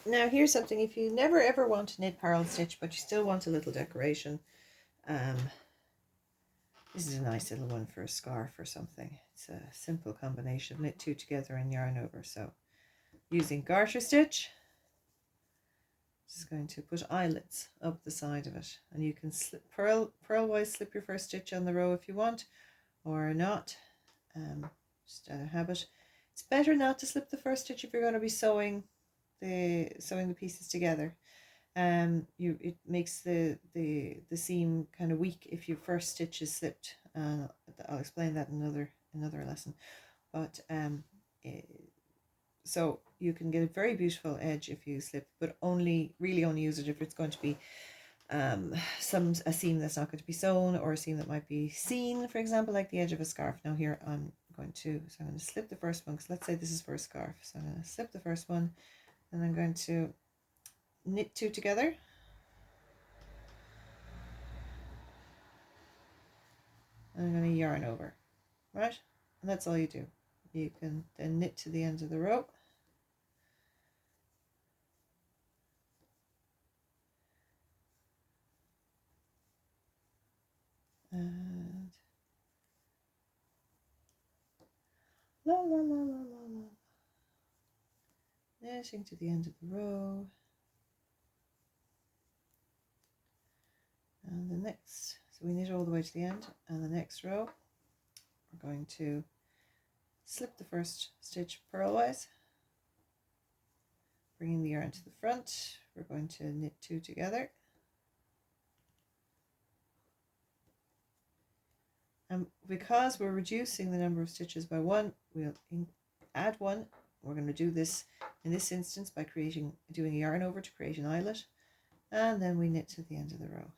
Now here's something, if you never ever want to knit purl stitch but you still want a little decoration, this is a nice little one for a scarf or something. It's a simple combination of knit two together and yarn over. So using garter stitch, just going to put eyelets up the side of it, and you can slip purlwise slip your first stitch on the row if you want, or not, just out of habit. It's better not to slip the first stitch if you're going to be sewing the pieces together. It makes the seam kind of weak if your first stitch is slipped. I'll explain that in another lesson. But so you can get a very beautiful edge if you slip, but really only use it if it's going to be a seam that's not going to be sewn, or a seam that might be seen, for example, like the edge of a scarf. Now here I'm going to slip the first one, because let's say this is for a scarf. So I'm going to slip the first one, and I'm going to knit two together. And I'm going to yarn over, right? And that's all you do. You can then knit to the end of the row. And la la la la la la. Knitting to the end of the row. And the next, so we knit all the way to the end, and the next row we're going to slip the first stitch purlwise, bringing the yarn to the front. We're going to knit two together, and because we're reducing the number of stitches by one, we'll add one. We're going to do this in this instance by doing a yarn over to create an eyelet, and then we knit to the end of the row.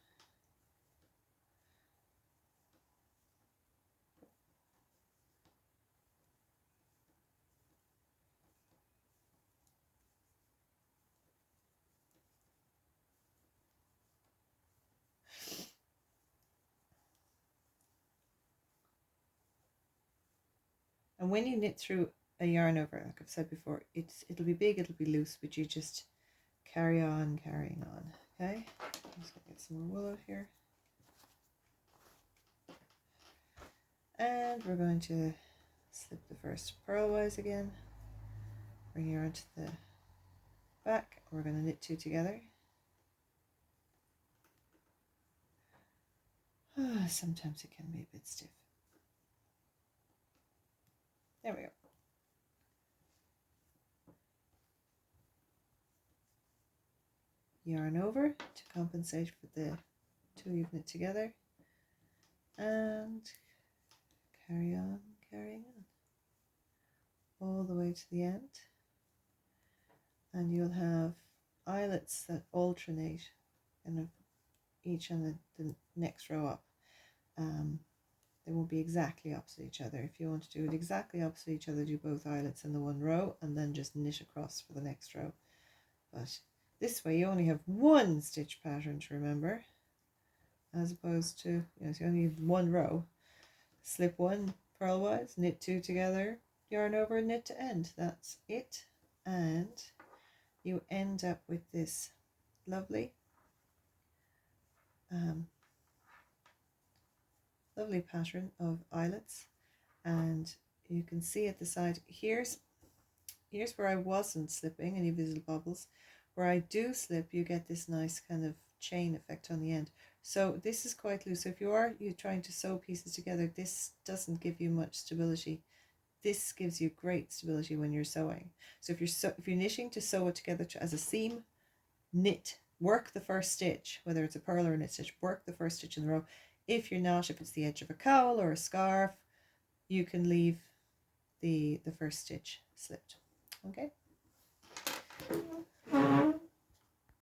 And when you knit through a yarn over, like I've said before, it'll be big, it'll be loose, but you just carry on carrying on. Okay, I'm just gonna get some more wool out here, and we're going to slip the first purlwise again, bring your yarn to the back. We're going to knit two together. Sometimes it can be a bit stiff. There we go. Yarn over to compensate for the two you've knit together, and carry on carrying on all the way to the end, and you'll have eyelets that alternate kind of each on the next row up. They won't be exactly opposite each other. If you want to do it exactly opposite each other, do both eyelets in the one row and then just knit across for the next row. But this way you only have one stitch pattern to remember, as opposed to, so you only have one row. Slip one purlwise, knit two together, yarn over, knit to end. That's it. And you end up with this lovely lovely pattern of eyelets. And you can see at the side, here's where I wasn't slipping any visible bubbles. Where I do slip, you get this nice kind of chain effect on the end. So this is quite loose. So if you're trying to sew pieces together, this doesn't give you much stability. This gives you great stability when you're sewing. So if you're knitting to sew it together as a seam, work the first stitch, whether it's a purl or a knit stitch, work the first stitch in the row. If you're not, if it's the edge of a cowl or a scarf, you can leave the first stitch slipped. Okay.